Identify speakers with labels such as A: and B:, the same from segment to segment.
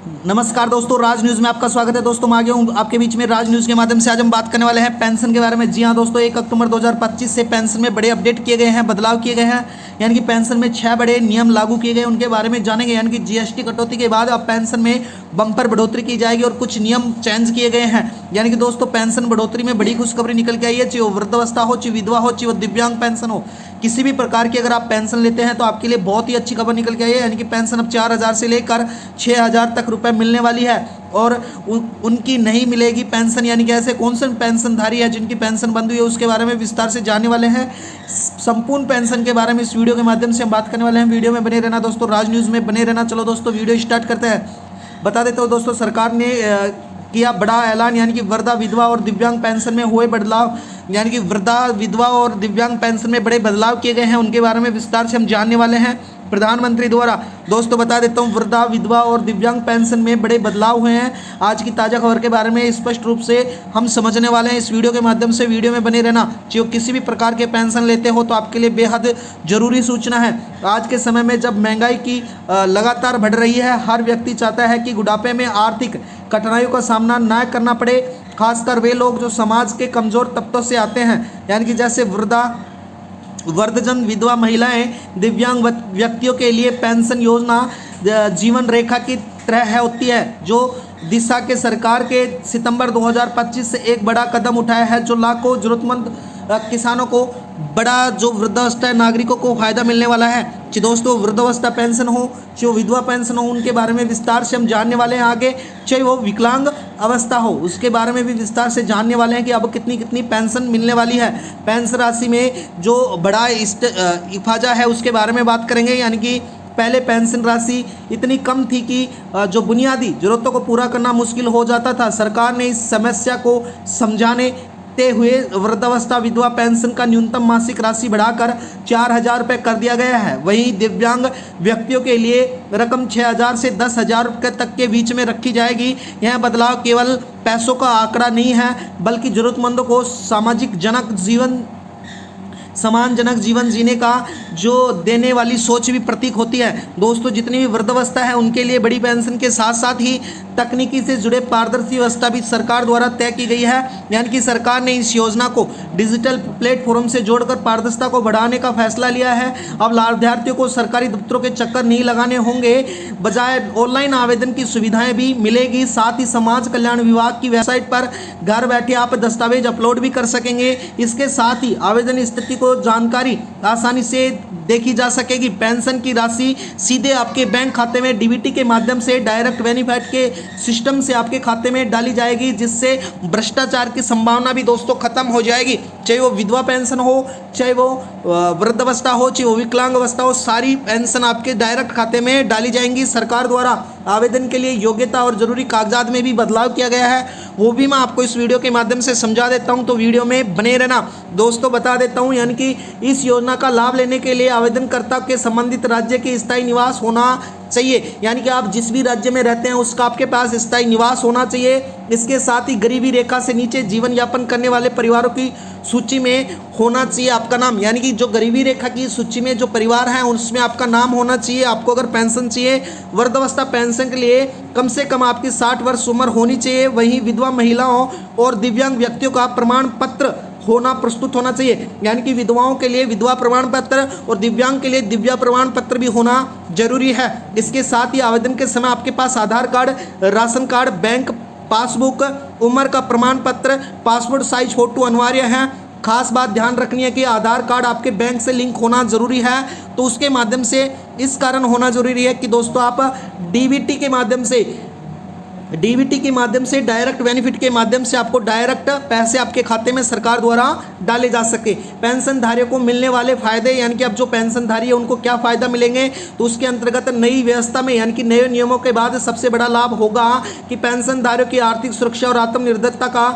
A: नमस्कार दोस्तों, राज न्यूज़ में आपका स्वागत है। दोस्तों मैं आ गया हूँ आपके बीच में राज न्यूज़ के माध्यम से। आज हम बात करने वाले हैं पेंशन के बारे में। जी हाँ दोस्तों, 1 अक्टूबर 2025 से पेंशन में बड़े अपडेट किए गए हैं, बदलाव किए गए हैं। यानी कि पेंशन में 6 बड़े नियम लागू किए गए, उनके बारे में जानेंगे। यानी कि जीएसटी कटौती के बाद अब पेंशन में बम्पर बढ़ोतरी की जाएगी और कुछ नियम चेंज किए गए हैं। यानी कि दोस्तों पेंशन बढ़ोतरी में बड़ी खुशखबरी निकल के आई है। चाहे वो वृद्धावस्था हो, चाहे विधवा हो, चाहे वो दिव्यांग पेंशन हो, किसी भी प्रकार की अगर आप पेंशन लेते हैं तो आपके लिए बहुत ही अच्छी खबर निकल के आई है। यानी कि पेंशन अब 4,000 से लेकर 6,000 तक रुपए मिलने वाली है और उनकी नहीं मिलेगी पेंशन। यानी कि ऐसे कौन से पेंशनधारी है जिनकी पेंशन बंद हुई है, उसके बारे में विस्तार से जानने वाले हैं। संपूर्ण पेंशन के बारे में इस वीडियो के माध्यम से हम बात करने वाले हैं। वीडियो में बने रहना दोस्तों, राज न्यूज़ में बने रहना। चलो दोस्तों वीडियो स्टार्ट करते हैं। बता देते हो दोस्तों, सरकार ने किया बड़ा ऐलान। यानी कि वृद्धा, विधवा और दिव्यांग पेंशन में हुए बदलाव। यानी कि वृद्धा, विधवा और दिव्यांग पेंशन में बड़े बदलाव किए गए हैं, उनके बारे में विस्तार से हम जानने वाले हैं। प्रधानमंत्री द्वारा दोस्तों बता देता हूं, वृद्धा, विधवा और दिव्यांग पेंशन में बड़े बदलाव हुए हैं। आज की ताज़ा खबर के बारे में स्पष्ट रूप से हम समझने वाले हैं इस वीडियो के माध्यम से। वीडियो में बने रहना। जो किसी भी प्रकार के पेंशन लेते हो तो आपके लिए बेहद जरूरी सूचना है। आज के समय में जब महंगाई की लगातार बढ़ रही है, हर व्यक्ति चाहता है कि बुढ़ापे में आर्थिक कठिनाइयों का सामना न करना पड़े। खासकर वे लोग जो समाज के कमज़ोर तबकों से आते हैं, यानी कि जैसे वृद्धजन, विधवा महिलाएं, दिव्यांग व्यक्तियों के लिए पेंशन योजना जीवन रेखा की तरह है होती है, जो दिशा के सरकार के सितंबर 2025 से एक बड़ा कदम उठाया है, जो लाखों जरूरतमंद किसानों को, बड़ा जो वृद्धावस्था नागरिकों को फायदा मिलने वाला है। कि दोस्तों वृद्धावस्था पेंशन हो, चाहे विधवा पेंशन हो, उनके बारे में विस्तार से हम जानने वाले हैं आगे। चाहे वो विकलांग अवस्था हो, उसके बारे में भी विस्तार से जानने वाले हैं कि अब कितनी कितनी पेंशन मिलने वाली है। पेंशन राशि में जो बड़ा इफाजा है उसके बारे में बात करेंगे। यानी कि पहले पेंशन राशि इतनी कम थी कि जो बुनियादी जरूरतों को पूरा करना मुश्किल हो जाता था। सरकार ने इस समस्या को समझाने हुए वृद्धावस्था, विधवा पेंशन का न्यूनतम मासिक राशि बढ़ाकर 4,000 रुपये कर दिया गया है। वहीं दिव्यांग व्यक्तियों के लिए रकम 6,000 से 10,000 रुपये तक के बीच में रखी जाएगी। यह बदलाव केवल पैसों का आंकड़ा नहीं है, बल्कि जरूरतमंदों को सम्मानजनक जीवन जीने का जो देने वाली सोच भी प्रतीक होती है। दोस्तों जितनी भी वृद्धावस्था है उनके लिए बड़ी पेंशन के साथ साथ ही तकनीकी से जुड़े पारदर्शी व्यवस्था भी सरकार द्वारा तय की गई है। यानी कि सरकार ने इस योजना को डिजिटल प्लेटफॉर्म से जोड़कर पारदर्शिता को बढ़ाने का फैसला लिया है। अब लाभार्थियों को सरकारी दफ्तरों के चक्कर नहीं लगाने होंगे, बजाय ऑनलाइन आवेदन की सुविधाएं भी मिलेगी। साथ ही समाज कल्याण विभाग की वेबसाइट पर घर बैठे आप दस्तावेज अपलोड भी कर सकेंगे। इसके साथ ही आवेदन स्थिति को जानकारी आसानी से देखी जा सकेगी। पेंशन की राशि सीधे आपके बैंक खाते में डीबीटी के माध्यम से डायरेक्ट बेनिफिट के सिस्टम से आपके खाते में डाली जाएगी, जिससे भ्रष्टाचार की संभावना भी दोस्तों खत्म हो जाएगी। चाहे वो विधवा पेंशन हो, चाहे वो वृद्धावस्था हो, चाहे वो विकलांग अवस्था हो, सारी पेंशन आपके डायरेक्ट खाते में डाली जाएंगी। सरकार द्वारा आवेदन के लिए योग्यता और जरूरी कागजात में भी बदलाव किया गया है, वो भी मैं आपको इस वीडियो के माध्यम से समझा देता हूं, तो वीडियो में बने रहना। दोस्तों बता देता हूं, यानी कि इस योजना का लाभ लेने के लिए आवेदनकर्ता के संबंधित राज्य के स्थायी निवास होना चाहिए। यानी कि आप जिस भी राज्य में रहते हैं उसका आपके पास स्थायी निवास होना चाहिए। इसके साथ ही गरीबी रेखा से नीचे जीवन यापन करने वाले परिवारों की सूची में होना चाहिए आपका नाम। यानी कि जो गरीबी रेखा की सूची में जो परिवार हैं उसमें आपका नाम होना चाहिए। आपको अगर पेंशन चाहिए, वृद्धावस्था पेंशन के लिए कम से कम आपकी 60 वर्ष उम्र होनी चाहिए। वहीं विधवा महिलाओं और दिव्यांग व्यक्तियों का प्रमाण पत्र प्रस्तुत होना चाहिए। यानी कि विधवाओं के लिए विधवा प्रमाण पत्र और दिव्यांग के लिए दिव्या प्रमाण पत्र भी होना जरूरी है। इसके साथ ही आवेदन के समय आपके पास Aadhaar card, ration card, bank passbook, उम्र का प्रमाण पत्र, पासपोर्ट साइज फोटो अनिवार्य है। खास बात ध्यान रखनी है कि आधार कार्ड आपके बैंक से लिंक होना जरूरी है, तो उसके माध्यम से इस कारण होना जरूरी है कि दोस्तों आप डीबीटी के माध्यम से डायरेक्ट बेनिफिट के माध्यम से आपको डायरेक्ट पैसे आपके खाते में सरकार द्वारा डाले जा सके। पेंशनधारियों को मिलने वाले फायदे, यानी कि अब जो पेंशनधारी है उनको क्या फायदा मिलेंगे, तो उसके अंतर्गत नई व्यवस्था में यानी कि नए नियमों के बाद सबसे बड़ा लाभ होगा कि पेंशनधारियों की आर्थिक सुरक्षा और आत्मनिर्भरता का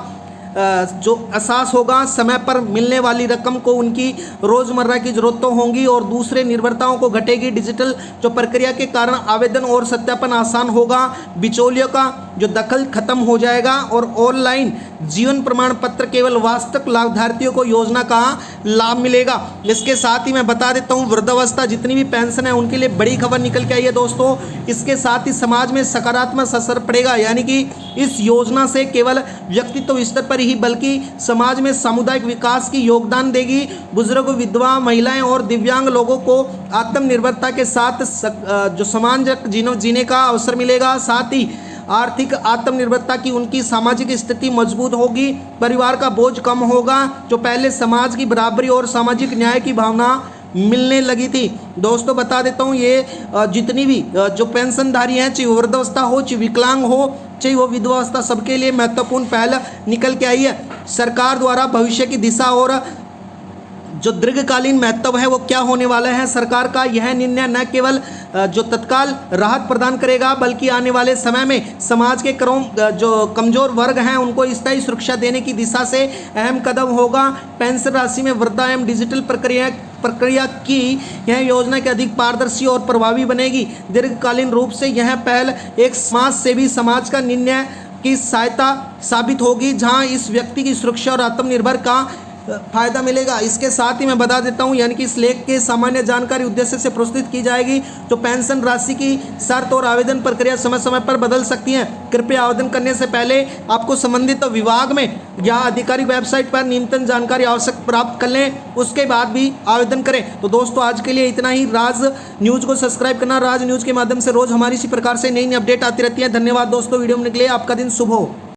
A: जो एहसास होगा, समय पर मिलने वाली रकम को उनकी रोज़मर्रा की ज़रूरतों होंगी और दूसरे निर्भरताओं को घटेगी। डिजिटल जो प्रक्रिया के कारण आवेदन और सत्यापन आसान होगा, बिचौलियों का जो दखल खत्म हो जाएगा और ऑनलाइन जीवन प्रमाण पत्र केवल वास्तविक लाभार्थियों को योजना का लाभ मिलेगा। इसके साथ ही मैं बता देता हूँ, वृद्धावस्था जितनी भी पेंशन है उनके लिए बड़ी खबर निकल के आई है दोस्तों। इसके साथ ही समाज में सकारात्मक असर पड़ेगा, यानी कि इस योजना से केवल व्यक्तित्व स्तर पर ही बल्कि समाज में सामुदायिक विकास की योगदान देगी। बुजुर्ग, विधवा महिलाएं और दिव्यांग लोगों को आत्मनिर्भरता के साथ जो समाज जीने का अवसर मिलेगा। साथ ही आर्थिक आत्मनिर्भरता की उनकी सामाजिक स्थिति मजबूत होगी, परिवार का बोझ कम होगा, जो पहले समाज की बराबरी और सामाजिक न्याय की भावना मिलने लगी थी। दोस्तों बता देता हूँ, ये जितनी भी जो पेंशनधारी हैं, चाहे वृद्धावस्था हो, चाहे विकलांग हो, चाहे वो विधवावस्था, सबके लिए महत्वपूर्ण पहल निकल के आई है। सरकार द्वारा भविष्य की दिशा और जो दीर्घकालीन महत्व है वो क्या होने वाला है। सरकार का यह निर्णय न केवल जो तत्काल राहत प्रदान करेगा बल्कि आने वाले समय में समाज के जो कमजोर वर्ग हैं उनको स्थायी सुरक्षा देने की दिशा से अहम कदम होगा। पेंशन राशि में वृद्धा एवं डिजिटल प्रक्रिया की यह योजना के अधिक पारदर्शी और प्रभावी बनेगी। दीर्घकालीन रूप से यह पहल एक समाज सेवी समाज का निर्णय की सहायता साबित होगी, जहां इस व्यक्ति की सुरक्षा और आत्मनिर्भर का फायदा मिलेगा। इसके साथ ही मैं बता देता हूं, यानी कि इस लेख के सामान्य जानकारी उद्देश्य से प्रस्तुत की जाएगी। जो पेंशन राशि की शर्त और आवेदन प्रक्रिया समय समय पर बदल सकती है। कृपया आवेदन करने से पहले आपको संबंधित विभाग में या आधिकारिक वेबसाइट पर न्यूनतम जानकारी आवश्यक प्राप्त कर लें, उसके बाद भी आवेदन करें। तो दोस्तों आज के लिए इतना ही। राज न्यूज़ को सब्सक्राइब करना। राज न्यूज़ के माध्यम से रोज़ हमारी इसी प्रकार से नई नई अपडेट आती रहती है। धन्यवाद दोस्तों, वीडियो में निकले। आपका दिन शुभ हो।